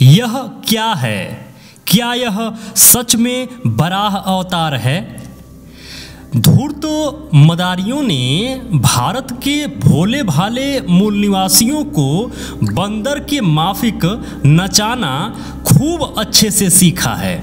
यह क्या है? क्या यह सच में वराह अवतार है? धूर्त मदारियों ने भारत के भोले भाले मूल निवासियों को बंदर के माफिक नचाना खूब अच्छे से सीखा है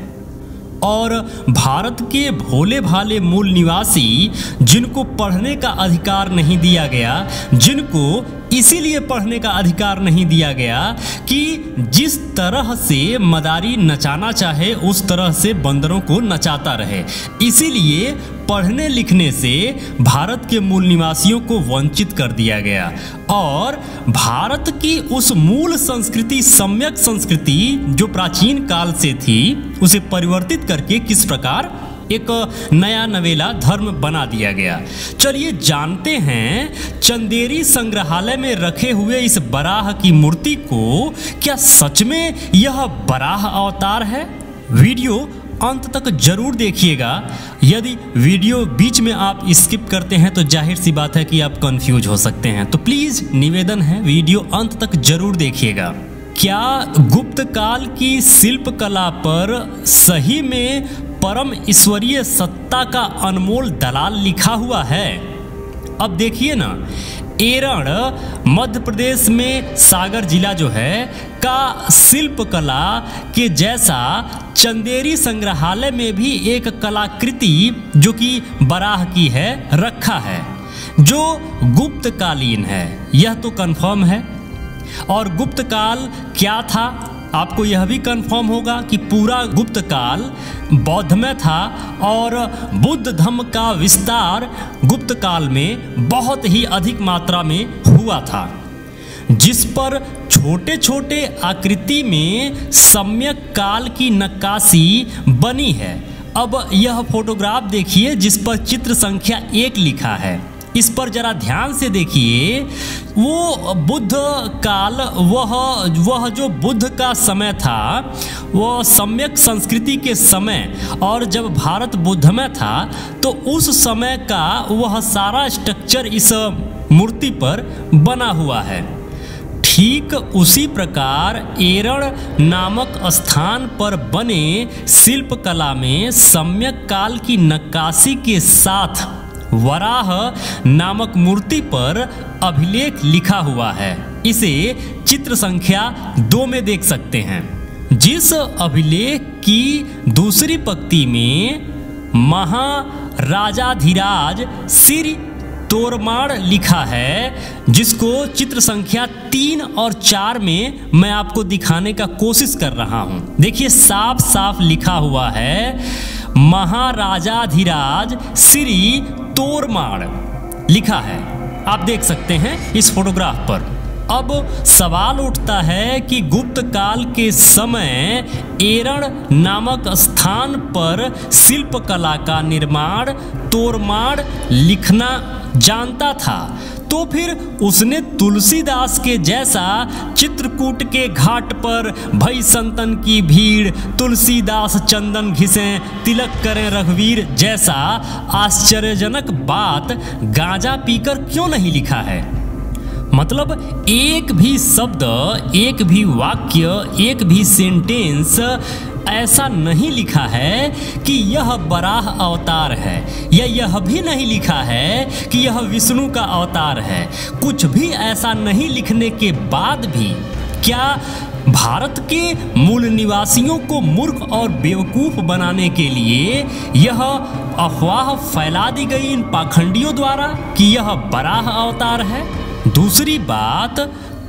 और भारत के भोले भाले मूल निवासी जिनको पढ़ने का अधिकार नहीं दिया गया, जिनको इसीलिए पढ़ने का अधिकार नहीं दिया गया कि जिस तरह से मदारी नचाना चाहे उस तरह से बंदरों को नचाता रहे, इसीलिए पढ़ने लिखने से भारत के मूल निवासियों को वंचित कर दिया गया और भारत की उस मूल संस्कृति, सम्यक संस्कृति जो प्राचीन काल से थी, उसे परिवर्तित करके किस प्रकार एक नया नवेला धर्म बना दिया गया। चलिए जानते हैं चंदेरी संग्रहालय में रखे हुए इस वराह की मूर्ति को क्या सच में यह वराह अवतार है। वीडियो अंत तक जरूर देखिएगा। यदि वीडियो बीच में आप स्किप करते हैं तो जाहिर सी बात है कि आप कंफ्यूज हो सकते हैं, तो प्लीज निवेदन है वीडियो अंत तक जरूर देखिएगा। क्या गुप्त काल की शिल्प कला पर सही में परम ईश्वरीय सत्ता का अनमोल दलाल लिखा हुआ है? अब देखिए ना, एरण मध्य प्रदेश में सागर जिला जो है का शिल्प कला के जैसा चंदेरी संग्रहालय में भी एक कलाकृति जो कि वराह की है रखा है, जो गुप्त कालीन है। यह तो कंफर्म है। और गुप्त काल क्या था? आपको यह भी कंफर्म होगा कि पूरा गुप्त काल बौद्ध में था और बुद्ध धर्म का विस्तार गुप्त काल में बहुत ही अधिक मात्रा में हुआ था, जिस पर छोटे छोटे आकृति में सम्यक काल की नक्काशी बनी है। अब यह फोटोग्राफ देखिए जिस पर चित्र संख्या 1 लिखा है, इस पर जरा ध्यान से देखिए। वो बुद्ध काल, वह जो बुद्ध का समय था, वह सम्यक संस्कृति के समय, और जब भारत बुद्ध में था तो उस समय का वह सारा स्ट्रक्चर इस मूर्ति पर बना हुआ है। ठीक उसी प्रकार एरण नामक स्थान पर बने शिल्प कला में सम्यक काल की नक्काशी के साथ वराह नामक मूर्ति पर अभिलेख लिखा हुआ है। इसे चित्र संख्या 2 में देख सकते हैं, जिस अभिलेख की दूसरी पंक्ति में महाराजाधिराज श्री तोरमाड़ लिखा है, जिसको चित्र संख्या 3 और 4 में मैं आपको दिखाने का कोशिश कर रहा हूं। देखिए साफ साफ लिखा हुआ है महाराजाधिराज श्री तोरमाड़ लिखा है, आप देख सकते हैं इस फोटोग्राफ पर। अब सवाल उठता है कि गुप्त काल के समय एरण नामक स्थान पर शिल्प कला का निर्माण तोरमाड़ लिखना जानता था, तो फिर उसने तुलसीदास के जैसा चित्रकूट के घाट पर भई संतन की भीड़, तुलसीदास चंदन घिसें तिलक करें रघुवीर जैसा आश्चर्यजनक बात गांजा पीकर क्यों नहीं लिखा है? मतलब एक भी शब्द, एक भी वाक्य, एक भी सेंटेंस ऐसा नहीं लिखा है कि यह वराह अवतार है, या यह भी नहीं लिखा है कि यह विष्णु का अवतार है। कुछ भी ऐसा नहीं लिखने के बाद भी क्या भारत के मूल निवासियों को मूर्ख और बेवकूफ बनाने के लिए यह अफवाह फैला दी गई इन पाखंडियों द्वारा कि यह वराह अवतार है? दूसरी बात,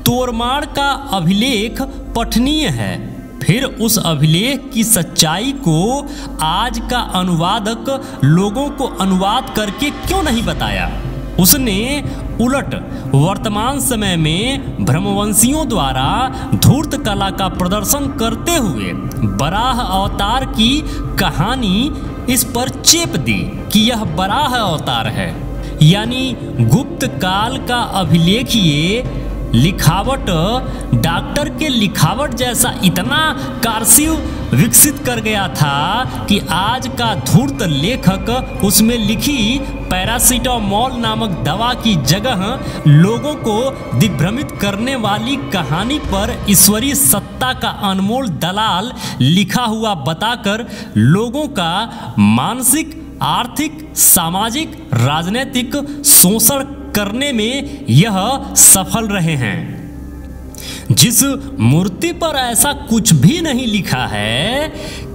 तोरमाड़ का अभिलेख पठनीय है, फिर उस अभिलेख की सच्चाई को आज का अनुवादक लोगों को अनुवाद करके क्यों नहीं बताया? उसने उलट वर्तमान समय में ब्रह्मवंशियों द्वारा धूर्त कला का प्रदर्शन करते हुए वराह अवतार की कहानी इस पर चेप दी कि यह वराह अवतार है। यानी गुप्त काल का अभिलेखीय लिखावट डॉक्टर के लिखावट जैसा इतना कारसिव विकसित कर गया था कि आज का धूर्त लेखक उसमें लिखी पैरासीटामोल नामक दवा की जगह लोगों को दिग्भ्रमित करने वाली कहानी पर ईश्वरीय सत्ता का अनमोल दलाल लिखा हुआ बताकर लोगों का मानसिक, आर्थिक, सामाजिक, राजनीतिक शोषण करने में यह सफल रहे हैं। जिस मूर्ति पर ऐसा कुछ भी नहीं लिखा है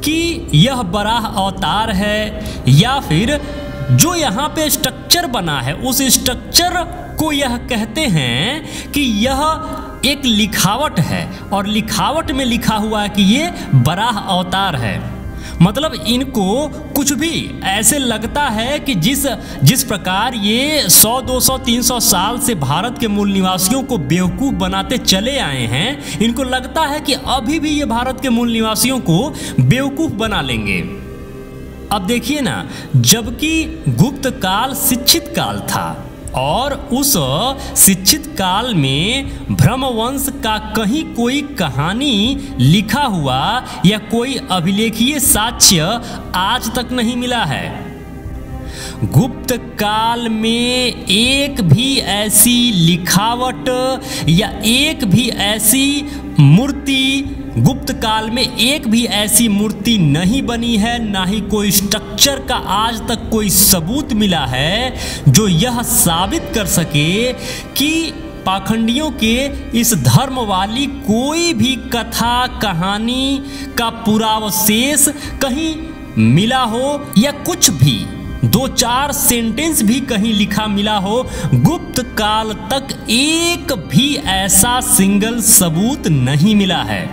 कि यह बराह अवतार है या फिर जो यहाँ पे स्ट्रक्चर बना है उस स्ट्रक्चर को यह कहते हैं कि यह एक लिखावट है और लिखावट में लिखा हुआ है कि ये बराह अवतार है। मतलब इनको कुछ भी ऐसे लगता है कि जिस प्रकार ये 100, 200, 300 साल से भारत के मूल निवासियों को बेवकूफ़ बनाते चले आए हैं, इनको लगता है कि अभी भी ये भारत के मूल निवासियों को बेवकूफ़ बना लेंगे। अब देखिए ना, जबकि गुप्त काल शिक्षित काल था और उस शिक्षित काल में ब्रह्मवंश का कहीं कोई कहानी लिखा हुआ या कोई अभिलेखीय साक्ष्य आज तक नहीं मिला है। गुप्त काल में एक भी ऐसी लिखावट या एक भी ऐसी मूर्ति, गुप्त काल में एक भी ऐसी मूर्ति नहीं बनी है, ना ही कोई स्ट्रक्चर का आज तक कोई सबूत मिला है जो यह साबित कर सके कि पाखंडियों के इस धर्म वाली कोई भी कथा कहानी का पुरावशेष कहीं मिला हो या कुछ भी 2-4 सेंटेंस भी कहीं लिखा मिला हो। गुप्त काल तक एक भी ऐसा सिंगल सबूत नहीं मिला है।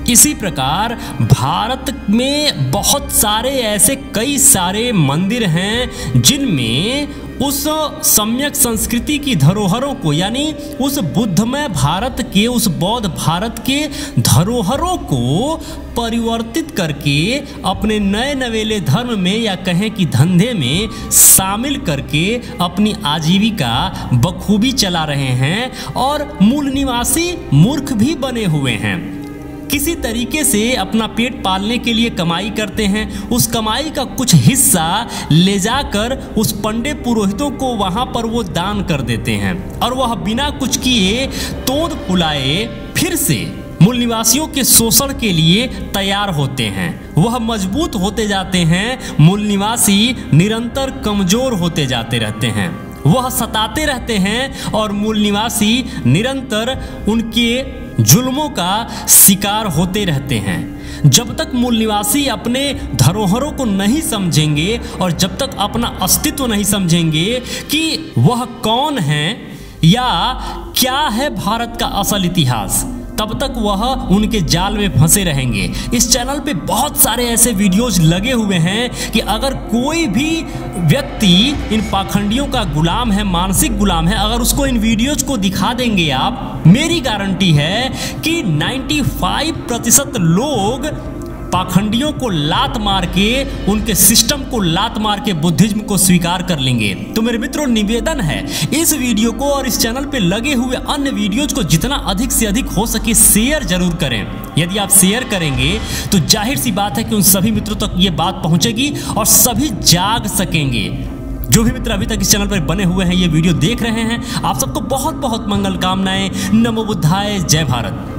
इसी प्रकार भारत में बहुत सारे ऐसे कई सारे मंदिर हैं जिनमें उस सम्यक संस्कृति की धरोहरों को, यानी उस बुद्धमय भारत के, उस बौद्ध भारत के धरोहरों को परिवर्तित करके अपने नए नवेले धर्म में या कहें कि धंधे में शामिल करके अपनी आजीविका बखूबी चला रहे हैं और मूल निवासी मूर्ख भी बने हुए हैं। किसी तरीके से अपना पेट पालने के लिए कमाई करते हैं, उस कमाई का कुछ हिस्सा ले जाकर उस पंडित पुरोहितों को वहां पर वो दान कर देते हैं और वह बिना कुछ किए तोड़ फुलाए फिर से मूल निवासियों के शोषण के लिए तैयार होते हैं। वह मजबूत होते जाते हैं, मूल निवासी निरंतर कमजोर होते जाते रहते हैं। वह सताते रहते हैं और मूल निवासी निरंतर उनके जुल्मों का शिकार होते रहते हैं। जब तक मूल निवासी अपने धरोहरों को नहीं समझेंगे और जब तक अपना अस्तित्व नहीं समझेंगे कि वह कौन है या क्या है भारत का असल इतिहास, तब तक वह उनके जाल में फंसे रहेंगे। इस चैनल पे बहुत सारे ऐसे वीडियोज लगे हुए हैं कि अगर कोई भी व्यक्ति इन पाखंडियों का गुलाम है, मानसिक गुलाम है, अगर उसको इन वीडियोज को दिखा देंगे आप, मेरी गारंटी है कि 95% लोग पाखंडियों को लात मार के, उनके सिस्टम को लात मार के बुद्धिज्म को स्वीकार कर लेंगे। तो मेरे मित्रों, निवेदन है इस वीडियो को और इस चैनल पे लगे हुए अन्य वीडियोज को जितना अधिक से अधिक हो सके शेयर जरूर करें। यदि आप शेयर करेंगे तो जाहिर सी बात है कि उन सभी मित्रों तक ये बात पहुंचेगी और सभी जाग सकेंगे। जो भी मित्र अभी तक इस चैनल पर बने हुए हैं, ये वीडियो देख रहे हैं, आप सबको बहुत बहुत मंगल कामनाएं। नमो बुद्धाय, जय भारत।